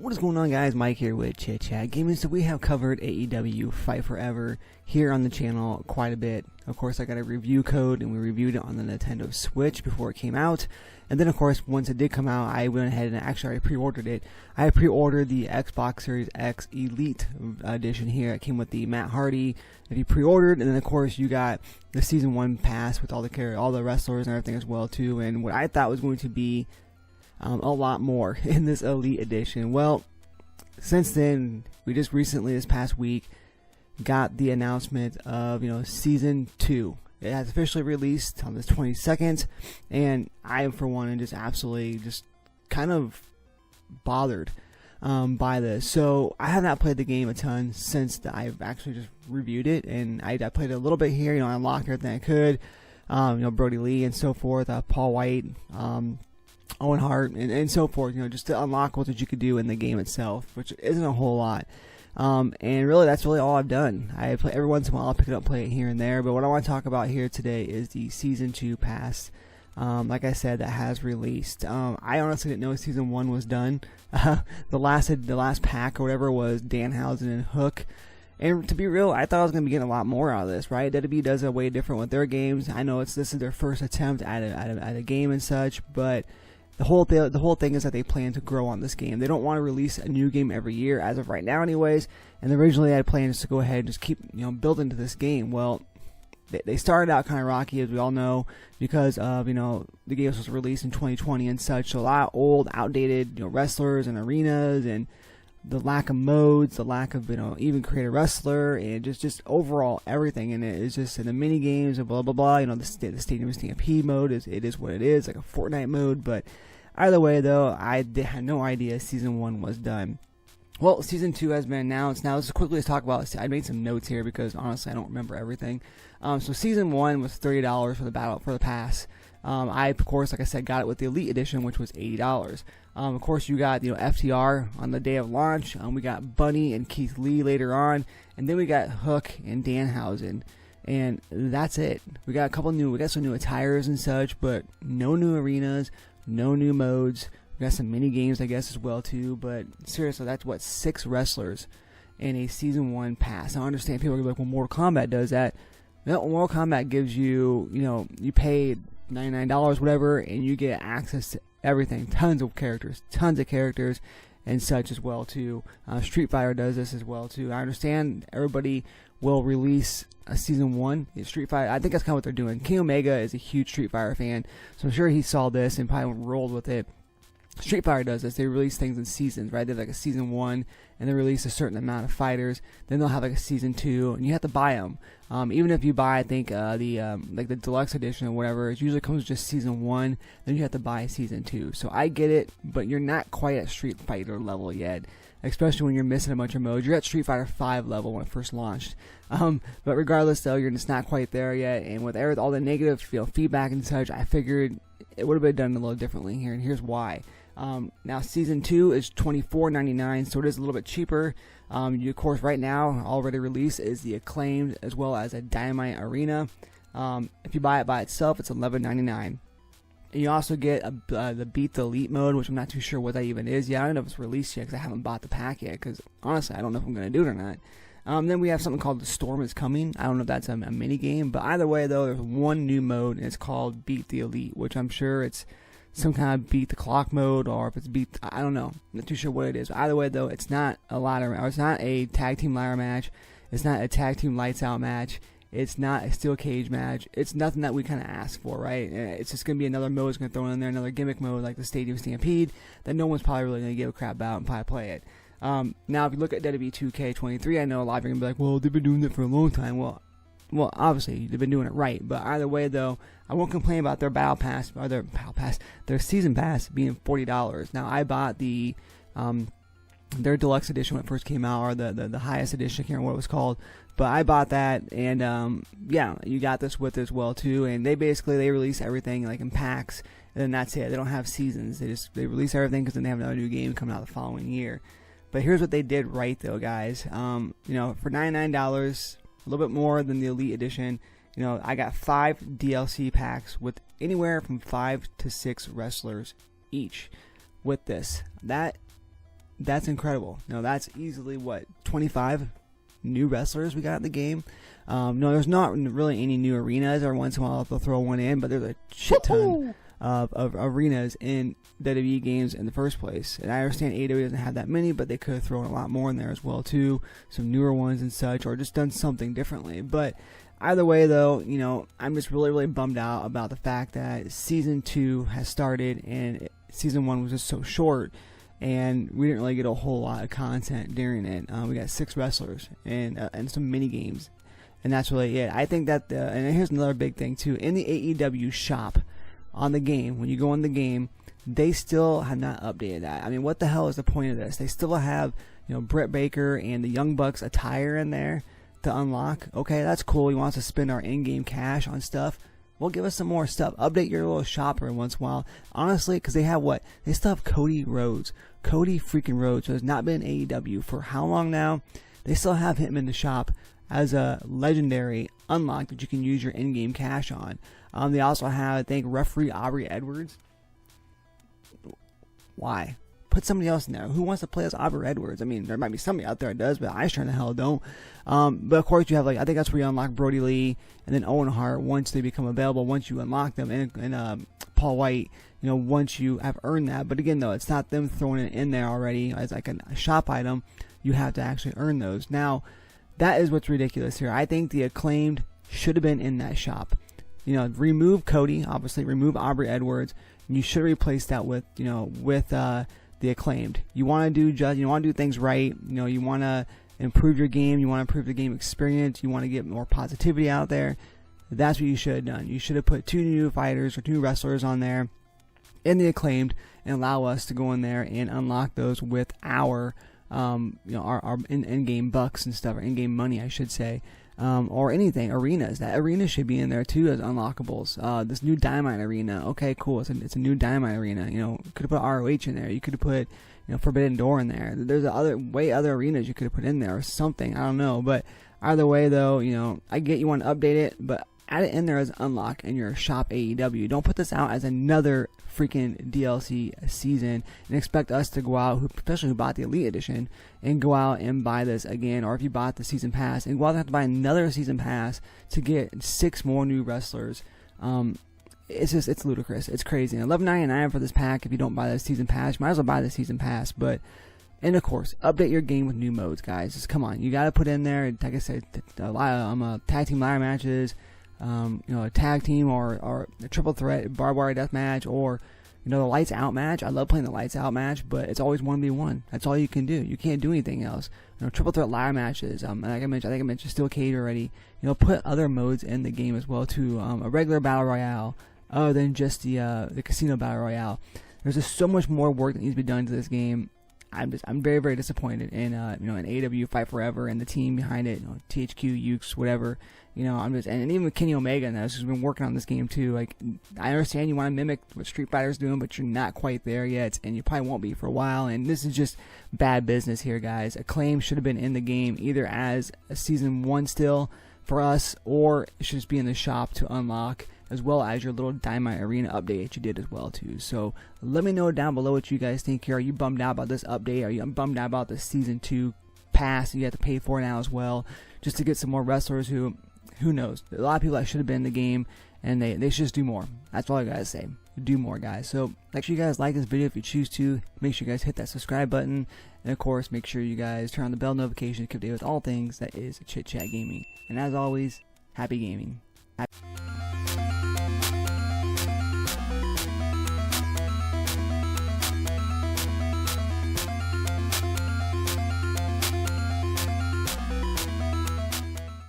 What is going on, guys? Mike here with Chit Chat Gaming. So we have covered AEW Fight Forever here on the channel quite a bit. Of course, I got a review code and we reviewed it on the Nintendo Switch before it came out. And then, of course, once it did come out, I went ahead and actually I pre-ordered it. I pre-ordered the Xbox Series X Elite Edition here. It came with the Matt Hardy that he pre-ordered, and then of course you got the Season 1 pass with all the wrestlers and everything as well too. And what I thought was going to be a lot more in this Elite Edition. Well, since then, we just recently, this past week, got the announcement of, Season 2. It has officially released on the 22nd, and I, for one, am just absolutely just kind of bothered by this. So I have not played the game a ton since I've actually just reviewed it, and I played it a little bit here. I unlocked everything I could. Brody Lee and so forth, Paul White, Owen Hart, and so forth, just to unlock what you could do in the game itself, which isn't a whole lot. And really, that's really all I've done. I play every once in a while, I'll pick it up, play it here and there, but what I want to talk about here today is the Season 2 pass, like I said, that has released. I honestly didn't know Season 1 was done. The last pack or whatever was Danhausen and Hook. And to be real, I thought I was going to be getting a lot more out of this, right? WWE does it way different with their games. I know this is their first attempt at a game and such, but the whole thing is that they plan to grow on this game. They don't want to release a new game every year, as of right now anyways. And originally I had plans to go ahead and just keep building to this game. Well, they started out kind of rocky, as we all know, because of the game was released in 2020 and such. So a lot of old, outdated wrestlers and arenas, and the lack of modes, the lack of even create a wrestler, and just overall everything in it is just in the mini games and blah blah blah. The Stadium Stampede mode is what it is, like a Fortnite mode. But either way, though, I had no idea Season 1 was done. Well, Season 2 has been announced. Now let's quickly talk about. I made some notes here because honestly I don't remember everything. So Season 1 was $30 for the pass. I, of course, like I said, got it with the Elite Edition, which was $80. Of course, you got FTR on the day of launch. We got Bunny and Keith Lee later on, and then we got Hook and Danhausen, and that's it. We got some new attires and such, but no new arenas, no new modes. We got some mini games, I guess, as well too. But seriously, that's 6 wrestlers in a Season 1 pass. I understand people are like, well, Mortal Kombat does that. No, Mortal Kombat gives you, you pay $99, whatever, and you get access to everything. Tons of characters, and such as well too. Street Fighter does this as well too. I understand everybody will release a Season 1. Street Fighter, I think that's kind of what they're doing. King Omega is a huge Street Fighter fan, so I'm sure he saw this and probably rolled with it. Street Fighter does this. They release things in seasons, right? They have like a Season 1, and they release a certain amount of fighters. Then they'll have like a Season 2, and you have to buy them. Even if you buy, I think, the Deluxe Edition or whatever, it usually comes with just Season 1, then you have to buy Season 2. So I get it, but you're not quite at Street Fighter level yet, especially when you're missing a bunch of modes. You're at Street Fighter 5 level when it first launched. But regardless, though, you're just not quite there yet, and with all the negative feedback and such, I figured it would have been done a little differently here, and here's why. Now Season 2 is $24.99, so it is a little bit cheaper. Of course, right now, already released is the Acclaimed as well as a Dynamite Arena. If you buy it by itself, it's $11.99. And you also get the Beat the Elite mode, which I'm not too sure what that even is yet. I don't know if it's released yet because I haven't bought the pack yet, because honestly, I don't know if I'm going to do it or not. Then we have something called The Storm is Coming. I don't know if that's a mini game, but either way, though, there's one new mode, and it's called Beat the Elite, which I'm sure it's some kind of beat the clock mode, or if it's I don't know. I'm not too sure what it is. But either way, though, it's not it's not a tag team ladder match. It's not a tag team lights out match. It's not a steel cage match. It's nothing that we kind of asked for, right? It's just going to be another mode. It's going to throw in there another gimmick mode like the Stadium Stampede that no one's probably really going to give a crap about and probably play it. Now, if you look at WWE 2K23, I know a lot of you are going to be like, well, they've been doing it for a long time. Well, obviously, they've been doing it right. But either way, though, I won't complain about their their Season Pass being $40. Now, I bought their Deluxe Edition when it first came out, or the highest edition, I can't remember what it was called. But I bought that, and yeah, you got this with it as well, too. And they release everything like in packs, and then that's it. They don't have seasons. They release everything because then they have another new game coming out the following year. But here's what they did right, though, guys. For $99, a little bit more than the Elite Edition, I got 5 DLC packs with anywhere from 5 to 6 wrestlers each with this. That that's incredible. That's easily, what, 25 new wrestlers we got in the game. No, there's not really any new arenas. Every once in a while they'll throw one in, but there's a shit ton of arenas in WWE games in the first place. And I understand AEW doesn't have that many, but they could have thrown a lot more in there as well too, some newer ones and such, or just done something differently. But either way though, I'm just really bummed out about the fact that season 2 has started and season 1 was just so short, and we didn't really get a whole lot of content during it. We got 6 wrestlers and some mini games, and that's really it. I think that and here's another big thing too, in the AEW shop on the game, when you go in the game, they still have not updated that. I mean, what the hell is the point of this? They still have, Britt Baker and the Young Bucks attire in there to unlock. Okay, that's cool. You want us to spend our in-game cash on stuff? Well, give us some more stuff. Update your little shop every once in a while. Honestly, because they have what? They still have Cody Rhodes. Cody freaking Rhodes, who has not been in AEW for how long now? They still have him in the shop as a legendary unlock that you can use your in-game cash on. They also have, I think, referee Aubrey Edwards. Why? Put somebody else in there. Who wants to play as Aubrey Edwards? I mean, there might be somebody out there that does, but I sure in the hell don't. But of course, you have, I think that's where you unlock Brody Lee and then Owen Hart once they become available, once you unlock them, and Paul White, once you have earned that. But again, though, it's not them throwing it in there already as like a shop item. You have to actually earn those. Now, that is what's ridiculous here. I think the Acclaimed should have been in that shop. Remove Cody, obviously, remove Aubrey Edwards, and you should replace that with, the Acclaimed. You want to do things right. You want to improve your game. You want to improve the game experience. You want to get more positivity out there. That's what you should have done. You should have put 2 new fighters or 2 wrestlers on there in the Acclaimed and allow us to go in there and unlock those with our in-game bucks and stuff, or in-game money, I should say. Or anything, arenas. That arena should be in there too as unlockables. This new Dynamite arena, okay, cool. It's a new Dynamite arena. Could have put ROH in there. You could have put, Forbidden Door in there. There's other arenas you could have put in there or something. I don't know, but either way though, I get you want to update it, but add it in there as unlock in your shop AEW. Don't put this out as another freaking DLC season and expect us to go out, especially who bought the Elite Edition, and go out and buy this again, or if you bought the season pass and go out and have to buy another season pass to get 6 more new wrestlers. It's ludicrous. It's crazy. And $11.99 for this pack. If you don't buy the season pass, you might as well buy the season pass. And of course, update your game with new modes, guys. Just come on, you got to put in there, like I said, tag team ladder matches. A tag team or a triple threat barbed wire death match, or the lights out match. I love playing the lights out match, but it's always 1v1. That's all you can do. You can't do anything else. Triple threat ladder matches. Like I think I mentioned Steel Cage already. Put other modes in the game as well too. A regular battle royale, other than just the casino battle royale. There's just so much more work that needs to be done to this game. I'm very disappointed in in AEW Fight Forever and the team behind it, THQ, Ukes, whatever. And even with Kenny Omega and those who's been working on this game too. Like, I understand you want to mimic what Street Fighter's doing, but you're not quite there yet, and you probably won't be for a while. And this is just bad business here, guys. Acclaim should have been in the game either as a season 1 still for us, or it should just be in the shop to unlock, as well as your little Dynamite Arena update that you did as well too. So let me know down below what you guys think here. Are you bummed out about this update? Are you bummed out about the season 2 pass you have to pay for now as well, just to get some more wrestlers who knows? A lot of people that should have been in the game, and they should just do more. That's all I gotta say. Do more, guys. So make sure you guys like this video if you choose to. Make sure you guys hit that subscribe button, and of course make sure you guys turn on the bell notification to keep up to date with all things that is Chit Chat Gaming. And as always, happy gaming.